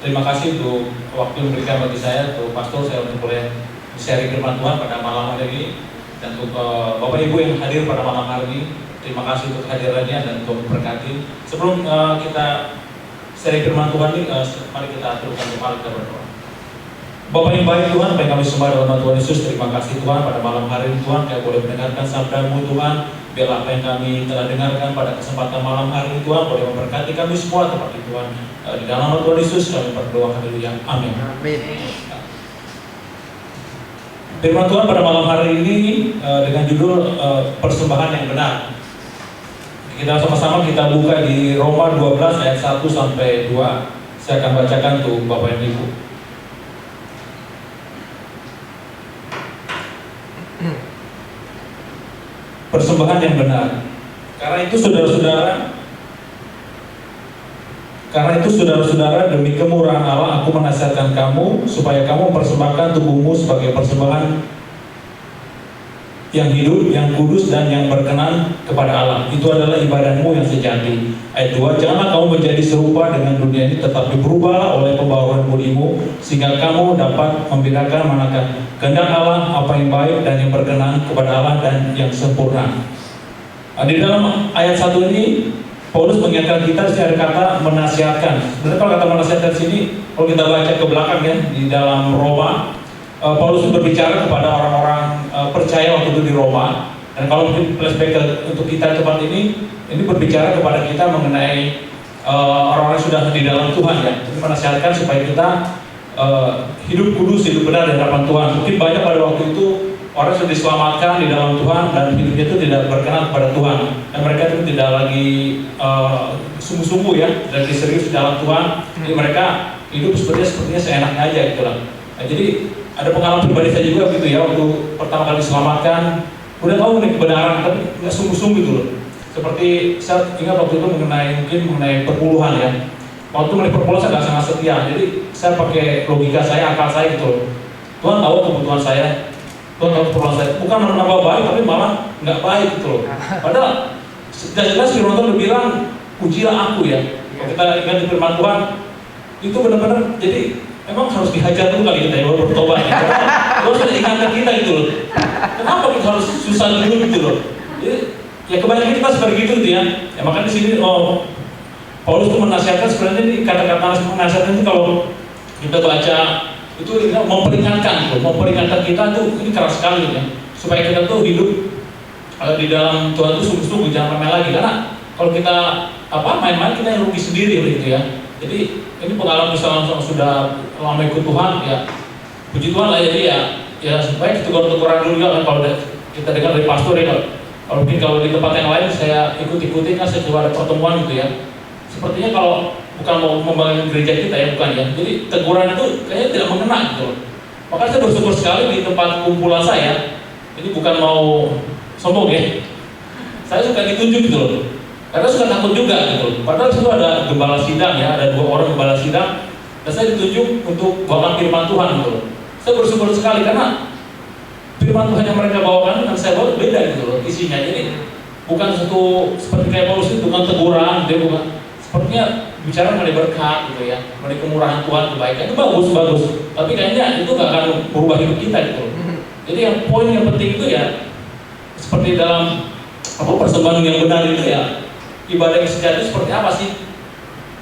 terima kasih untuk waktu yang diberikan bagi saya, untuk pastor saya untuk boleh sharing firman Tuhan pada malam hari ini, dan untuk Bapak Ibu yang hadir pada malam hari ini, terima kasih untuk hadirannya dan untuk berkati. Sebelum kita sharing firman Tuhan ini, mari kita aturkan kepala kita berdoa. Bapak yang baik Tuhan, apa yang kami sembah dalam nama Tuhan Yesus, terima kasih Tuhan pada malam hari ini Tuhan, kami boleh mendengarkan sabda-Mu Tuhan. Biarlah apa yang kami telah dengarkan pada kesempatan malam hari ini Tuhan boleh memberkati kami semua tempat ini Tuhan. Di dalam nama Tuhan Yesus kami berdoa, haleluya, amin. Amin. Firman Tuhan pada malam hari ini dengan judul persembahan yang benar. Kita sama-sama kita buka di Roma 12 ayat 1 sampai 2. Saya akan bacakan untuk Bapak dan Ibu. Persembahan yang benar. Karena itu saudara-saudara, demi kemurahan Allah aku menasihatkan kamu supaya kamu mempersembahkan tubuhmu sebagai persembahan yang hidup, yang kudus dan yang berkenan kepada Allah. Itu adalah ibadahmu yang sejati. Ayat 2, janganlah kamu menjadi serupa dengan dunia ini, tetapi berubahlah oleh pembaharuan budimu, sehingga kamu dapat membedakan manakah kehendak Allah, apa yang baik dan yang berkenan kepada Allah dan yang sempurna. Di dalam ayat 1 ini Paulus mengingatkan kita secara kata menasihatkan. Sebenarnya kalau kata menasihatkan sini, kalau kita baca ke belakang ya di dalam Roma, Paulus berbicara kepada orang-orang percaya waktu itu di Roma. Dan kalau mungkin flashback untuk kita tempat ini berbicara kepada kita mengenai orang-orang yang sudah di dalam Tuhan ya. Ini menasihatkan supaya kita hidup kudus, hidup benar di hadapan Tuhan. Mungkin banyak pada waktu itu orang sudah diselamatkan di dalam Tuhan dan hidupnya itu tidak berkenan kepada Tuhan, dan mereka itu tidak lagi sungguh-sungguh ya, dan serius di dalam Tuhan. Jadi mereka hidup sepertinya seenaknya aja gitu lah. Nah, jadi ada pengalaman pribadi saya juga gitu ya, waktu pertama kali diselamatkan, udah tahu nih kebenaran tapi nggak sungguh-sungguh gitu loh. Seperti saya ingat waktu itu mengenai perpuluhan ya. Waktu mengenai perpuluhan saya nggak sangat setia, jadi saya pakai logika saya, akal saya gitu loh. Tuhan tahu kebutuhan saya, Tuhan tahu keperluan saya, bukan menambah baik tapi malah nggak baik gitu loh. Padahal jelas firman Tuhan bilang, ujilah aku ya. Kalau kita ingat di firman Tuhan itu benar-benar, jadi emang harus dihajar dulu kali kita ya, baru bertobat ya. Terus ada ingatkan kita gitu loh. Kenapa kita harus susah dulu gitu loh? Jadi ya kebanyakan kita seperti gitu ya. Ya makanya di sini Paulus itu menasihatkan, sebenarnya ini kata-kata menasihatkan itu kalau kita baca itu memperingatkan kita tuh, ini keras sekali ya, supaya kita tuh hidup di dalam Tuhan tuh sungguh-sungguh, jangan main lagi. Karena kalau kita main-main kita yang rugi sendiri gitu ya. Jadi ini pengalaman misalnya sudah lama ikut Tuhan ya, puji Tuhan lah. Jadi ya supaya tegur-teguran dulu kan kalau kita dengar dari pastor ya. Kalau mungkin kalau di tempat yang lain saya ikuti kan, saya coba ada pertemuan gitu ya. Sepertinya kalau bukan mau membangun gereja kita ya, bukan ya. Jadi teguran itu kayaknya tidak mengena gitu. Makanya saya bersyukur sekali di tempat kumpulan saya. Ini bukan mau sombong ya. Saya suka ditunjuk gitu loh. Karena suka takut juga gitu. Padahal itu ada gembala sidang ya, ada 2 orang gembala sidang, dan saya ditunjuk untuk bawakan firman Tuhan gitu loh. Saya bersyukur sekali karena firman Tuhan yang mereka bawakan dengan saya bawa beda gitu loh isinya. Jadi bukan satu seperti kayak Paulus itu, bukan teguran, dia bukan. Sepertinya bicara mengenai berkat gitu ya, mengenai kemurahan Tuhan, kebaikan itu bagus. Tapi kayaknya itu gak akan merubah hidup kita gitu. Jadi yang poin yang penting itu ya, seperti dalam persembahan yang benar itu ya, ibadah yang sejati seperti apa sih?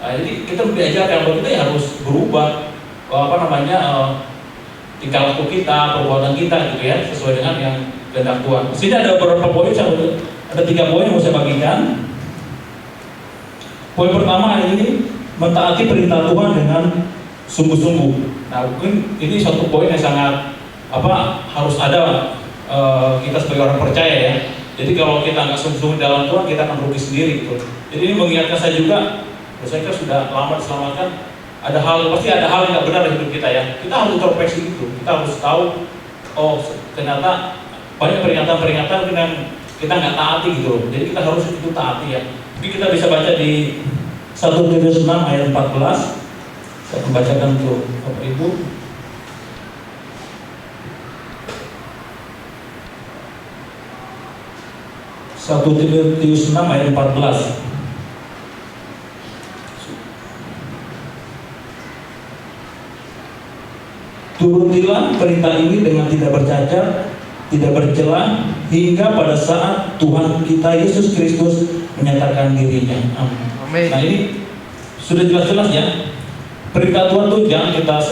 Nah, jadi kita diajarkan bahwa kita ya harus berubah tingkah laku kita, perbuatan kita gitu ya, sesuai dengan yang kehendak Tuhan. Di sini ada beberapa poin, ada 3 poin yang mau saya bagikan. Poin pertama ini, mentaati perintah Tuhan dengan sungguh-sungguh. Nah, mungkin ini suatu poin yang sangat harus ada kita sebagai orang percaya ya. Jadi kalau kita nggak sungguh-sungguh dalam Tuhan, kita akan rugi sendiri gitu. Jadi ini mengingatkan saya juga, saya kan sudah lama diselamatkan, pasti ada hal yang nggak benar di hidup kita ya. Kita harus introspeksi gitu. Kita harus tahu, ternyata banyak peringatan-peringatan dengan kita nggak taati gitu. Jadi kita harus itu taati ya. Mungkin kita bisa baca di 1 Timotius 6 ayat 14. Saya membacakan untuk Bapak Ibu. 1 Timotius 6 ayat 14. Turutilah perintah ini dengan tidak bercacat, tidak bercela, hingga pada saat Tuhan kita Yesus Kristus menyatakan dirinya. Amin. Nah ini sudah jelas-jelas ya. Perintah Tuhan tuh jangan kita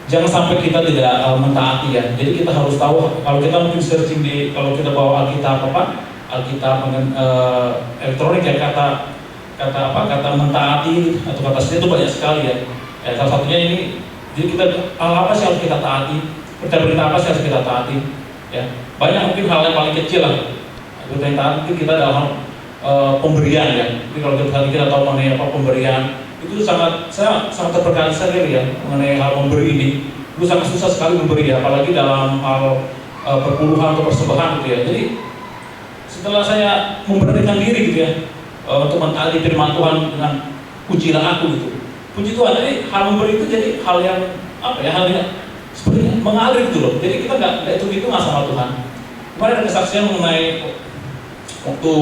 jangan sampai kita tidak mentaati ya. Jadi kita harus tahu, kalau kita mungkin searching kalau kita bawa Alkitab Alkitab elektronik ya, kata mentaati atau kata setia itu banyak sekali ya. Salah satunya ini, jadi kita apa sih harus kita taati? Perintah apa sih harus kita taati? Ya, banyak mungkin hal yang paling kecil lah. Perintah mungkin kita dalam pemberian ya. Jadi kalau kita tahu mengenai apa pemberian, itu saya sangat terberkati sekali ya mengenai hal memberi ini. Itu sangat susah sekali memberi ya, apalagi dalam hal perpuluhan atau persembahan gitu ya. Jadi setelah saya memberanikan diri gitu ya untuk mentaati firman Tuhan dengan pujilah aku gitu. Puji Tuhan, jadi hal memberi itu jadi hal yang hal yang sebenarnya mengalir gitu loh. Jadi kita nggak hitung sama Tuhan. Kemarin ada kesaksian mengenai waktu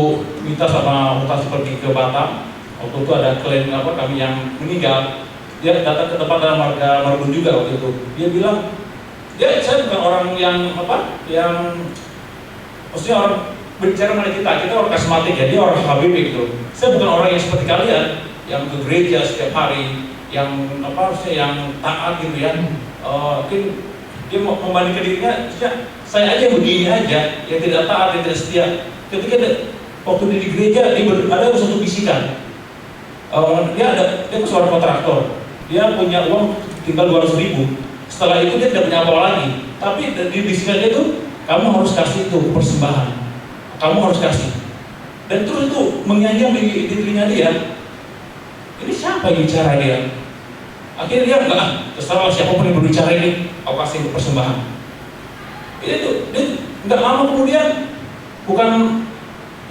kita sama mutasi pergi ke Batam. Waktu itu ada klien kami yang meninggal. Dia datang ke tempat dalam marga Marbun juga waktu itu. Dia bilang, saya bukan orang yang maksudnya orang berbicara mengenai kita orang karismatik ya, dia orang HBB gitu. Saya bukan orang yang seperti kalian yang ke gereja setiap hari, yang yang taat gitu ya. Mungkin dia mau membandingkan dirinya, saya aja begini aja, yang tidak taat, yang tidak setia. Ketika waktu di gereja, ada satu bisikan. Dia seorang kontraktor, dia punya uang tinggal 200.000. Setelah itu dia tidak punya apa lagi. Tapi di bisikan dia itu, kamu harus kasih itu persembahan, kamu harus kasih. Dan terus itu menyanyikan di telinga dia. Ini siapa yang bicara dia? Akhirnya dia terserah siapapun yang berbicara ini, aku kasih persembahan. Dia nggak lama kemudian, bukan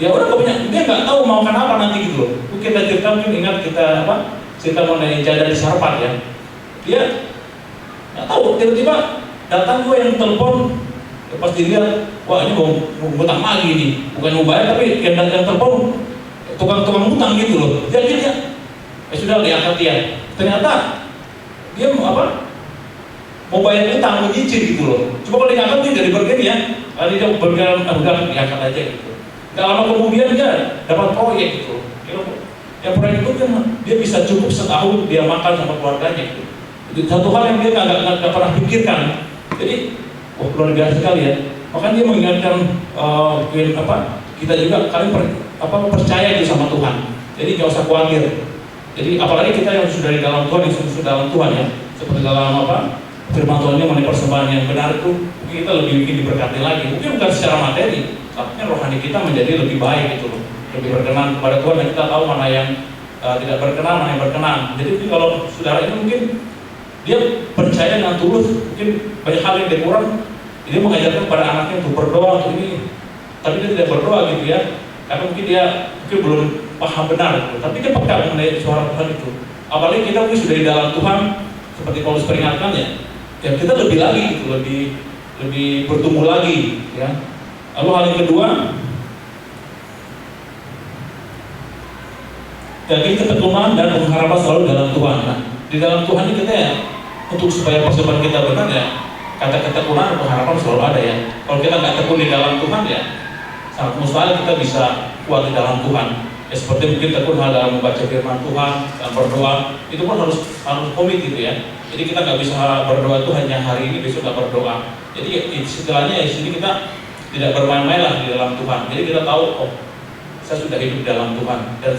ya udah dia nggak tahu mau makan apa nanti gitu loh. Kita cerita, mungkin ingat kita cerita mengenai jadah di Sarpat ya. Dia nggak tahu, tiba-tiba datang gue yang telepon. Pas dilihat, wah ini mau ngutang lagi nih, bukan mau bayar tapi yang telepon tukang ngutang gitu loh. Jadi dia sudah diangkat dia. Ternyata dia mau bayar utang, mau nyicil gitu loh. Coba kalau diangkat dia dari bagian ya, kali dia berjalan udah diangkat aja gitu. Gak lama kemudian dia dapat proyek gitu. Yang proyek itu kan dia bisa cukup setahun dia makan sama keluarganya gitu. Itu satu hal yang dia nggak pernah pikirkan. Jadi luar biasa sekali ya. Makanya dia mengingatkan kita juga kalian percaya itu sama Tuhan. Jadi nggak usah khawatir. Jadi apalagi kita yang sudah di dalam Tuhan, yang sudah dalam Tuhan ya, seperti dalam firman Tuhan ini mengenai persembahan yang benar itu, kita lebih diberkati lagi. Mungkin bukan secara materi, tapi rohani kita menjadi lebih baik gitu loh, lebih berkenan kepada Tuhan, dan kita tahu mana yang tidak berkenan, mana yang berkenan. Jadi kalau saudara ini mungkin dia percaya dengan tulus, mungkin banyak hal yang dia kurang, dia mengajarkan kepada anaknya untuk berdoa untuk ini, tapi dia tidak berdoa gitu ya, karena mungkin dia belum paham benar gitu. Tapi dia peka mengenai suara Tuhan itu. Apalagi kita mungkin sudah di dalam Tuhan, seperti Paulus peringatkan ya kita lebih lagi gitu, lebih bertumbuh lagi ya. Lalu hal yang kedua, jadi ketekunan dan pengharapan selalu dalam Tuhan. Nah, di dalam Tuhan ini kita ya, untuk supaya persembahan kita benar ya, kata ketekunan dan pengharapan selalu ada ya. Kalau kita nggak tekun di dalam Tuhan ya, sangat mustahil kita bisa kuat di dalam Tuhan. Ya seperti mungkin tekun hal dalam membaca firman Tuhan dan berdoa, itu pun harus komit gitu ya. Jadi kita nggak bisa berdoa itu hanya hari ini, besok nggak berdoa. Jadi istilahnya ya, di sini kita tidak bermain-main lah di dalam Tuhan. Jadi kita tahu, saya sudah hidup di dalam Tuhan dan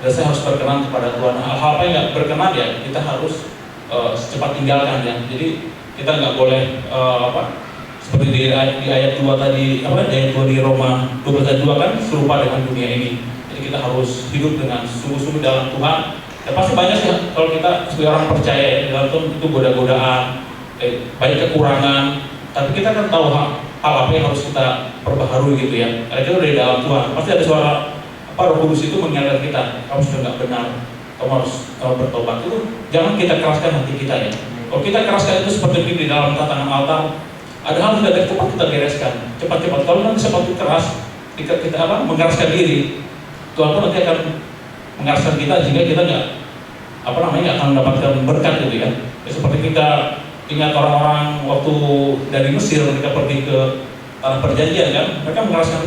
saya harus berkenan kepada Tuhan. Hal-hal apa yang nggak berkenan ya kita harus secepat tinggalkan ya. Jadi kita nggak boleh seperti di ayat 2 tadi, ayat 2 di Roma 12 ayat 2 kan serupa dengan dunia ini. Jadi kita harus hidup dengan sungguh-sungguh dalam Tuhan. Ya pasti banyak sih kalau kita sebagai orang percaya ya, dalam Tuhan itu goda-godaan, banyak kekurangan. Tapi kita kan tahu hal apa yang harus kita perbaharui gitu ya. Karena kita udah di dalam Tuhan. Pasti ada suara Roh Kudus itu mengingatkan kita, kamu sudah nggak benar, kamu harus bertobat. Itu jangan kita keraskan hati kita ya. Kalau kita keraskan itu seperti di dalam tatanan altar, ada hal tidak cepat kita bereskan, cepat-cepat. Kalau nanti seperti keras, kita mengeraskan diri, Tuhan pun nanti akan mengeraskan kita sehingga kita nggak akan mendapatkan berkat gitu ya. Seperti kita Ingat orang-orang waktu dari Mesir mereka pergi ke tanah perjanjian kan, mereka mengeraskan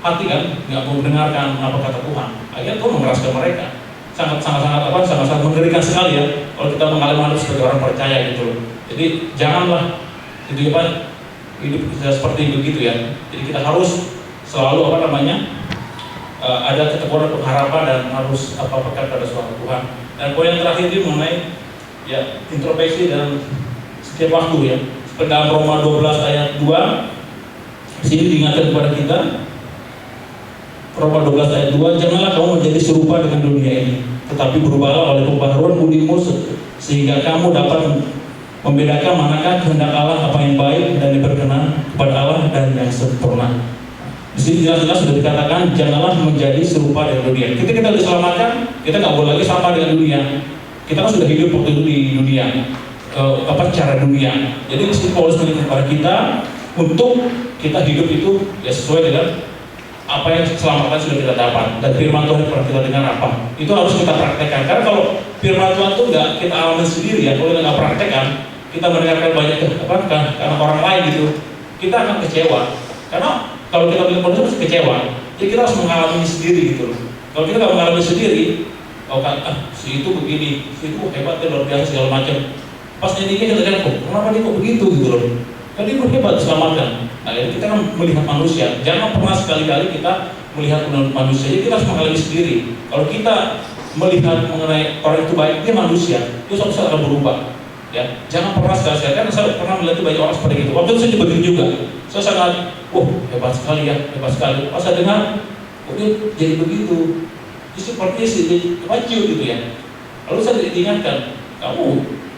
hati kan, nggak mau mendengarkan apa kata Tuhan. Akhirnya Tuhan mengeraskan mereka. Sangat mengerikan sekali ya kalau kita mengalami sebagai orang percaya gitu loh. Jadi janganlah itu apa hidup kita seperti begitu ya. Jadi kita harus selalu ada ketekunan pengharapan dan harus pekat pada suara Tuhan. Dan poin yang terakhir ini mengenai ya introspeksi dan setiap waktu ya. Seperti dalam Roma 12 ayat 2 di sini diingatkan kepada kita, Roma 12 ayat 2, janganlah kamu menjadi serupa dengan dunia ini, tetapi berubahlah oleh pembaharuan budimu sehingga kamu dapat membedakan manakah kehendak Allah, apa yang baik dan diperkenan kepada Allah dan yang sempurna. Di sini jelas-jelas sudah dikatakan janganlah menjadi serupa dengan dunia. Ketika kita diselamatkan, kita nggak boleh lagi sama dengan dunia. Kita kan sudah hidup waktu itu di dunia, cara dunia. Jadi di sini Paulus mengingatkan kepada kita untuk kita hidup itu ya sesuai dengan apa yang keselamatan sudah kita dapat, dan firman Tuhan yang pernah kita dengar apa itu harus kita praktekkan. Karena kalau firman Tuhan itu nggak kita alami sendiri ya, kalau kita nggak praktekkan, kita mendengarkan banyak karena orang lain gitu, kita akan kecewa. Karena kalau kita bilang Tuhan pasti kecewa, jadi kita harus mengalami sendiri gitu. Kalau kita nggak mengalami sendiri, si itu begini, si itu hebat ya, luar biasa segala macam. Pas nyanyinya kita lihat kenapa dia kok begitu gitu loh. Kan dia hebat diselamatkan. Nah, jadi kita kan melihat manusia. Jangan pernah sekali-kali kita melihat manusia. Jadi kita harus mengalami sendiri. Kalau kita melihat mengenai orang itu baik, dia manusia. Dia suatu saat akan berubah. Ya, jangan pernah sekali-kali. Kan saya pernah melihat banyak orang seperti itu. Waktu itu saya begitu juga. Saya sangat, hebat sekali ya, hebat sekali. Pas saya dengar, dia jadi begitu. Dia sepertinya jadi maju gitu ya. Lalu saya diingatkan, kamu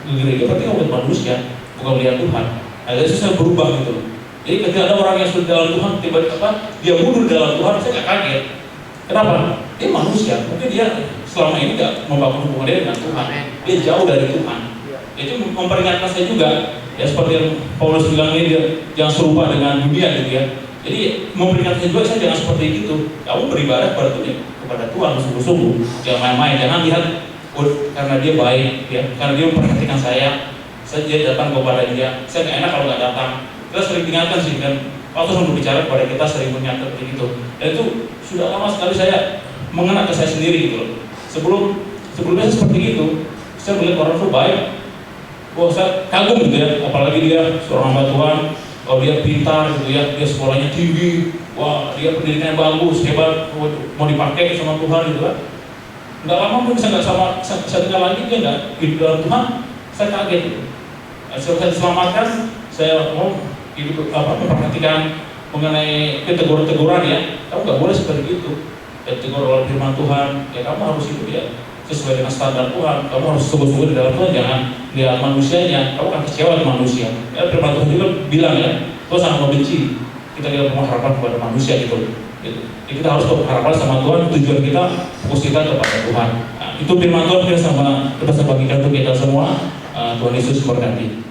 gereja berarti kamu manusia, bukan melihat Tuhan. Nah, jadi saya berubah gitu. Jadi ketika ada orang yang sudah dalam Tuhan, tiba-tiba dia mundur dalam Tuhan, saya nggak kaget. Kenapa? Dia manusia, mungkin dia selama ini nggak membangun hubungan dia dengan Tuhan. Dia jauh dari Tuhan. Itu memperingatkan saya juga. Ya seperti yang Paulus bilang ini, dia jangan serupa dengan dunia gitu ya. Jadi memperingatkan saya juga, saya jangan seperti itu. Kamu beribadah kepada Tuhan sungguh-sungguh. Jangan main-main, jangan lihat karena dia baik, ya, karena dia memperhatikan saya datang kepada dia. Saya nggak enak kalau nggak datang. Kita sering diingatkan sih kan, waktu saya berbicara kepada kita sering mengingatkan begitu. Dan itu sudah lama sekali saya mengena ke saya sendiri gitu loh. Sebelumnya seperti itu, saya melihat orang itu baik, saya kagum gitu ya. Apalagi dia seorang hamba Tuhan, kalau dia pintar gitu ya, dia sekolahnya tinggi, wah dia pendidikannya bagus, hebat, mau dipakai sama Tuhan gitu kan. Nggak lama mungkin saya dengar lagi dia nggak hidup dalam Tuhan, saya kaget gitu. Setelah saya diselamatkan, saya mau hidup memperhatikan mengenai teguran ya. Kamu nggak boleh seperti itu. Tegur oleh firman Tuhan, ya kamu harus hidup ya sesuai dengan standar Tuhan. Kamu harus sungguh-sungguh di dalam Tuhan, jangan lihat manusianya. Kamu akan kecewa dengan manusia. Ya, firman Tuhan juga bilang ya, Tuhan sangat membenci kita lihat pengharapan kepada manusia gitu. Jadi kita harus berharapan sama Tuhan. Tujuan kita fokus kita kepada Tuhan. Nah, itu firman Tuhan kita bagikan untuk kita semua. Tuhan Yesus memberkati.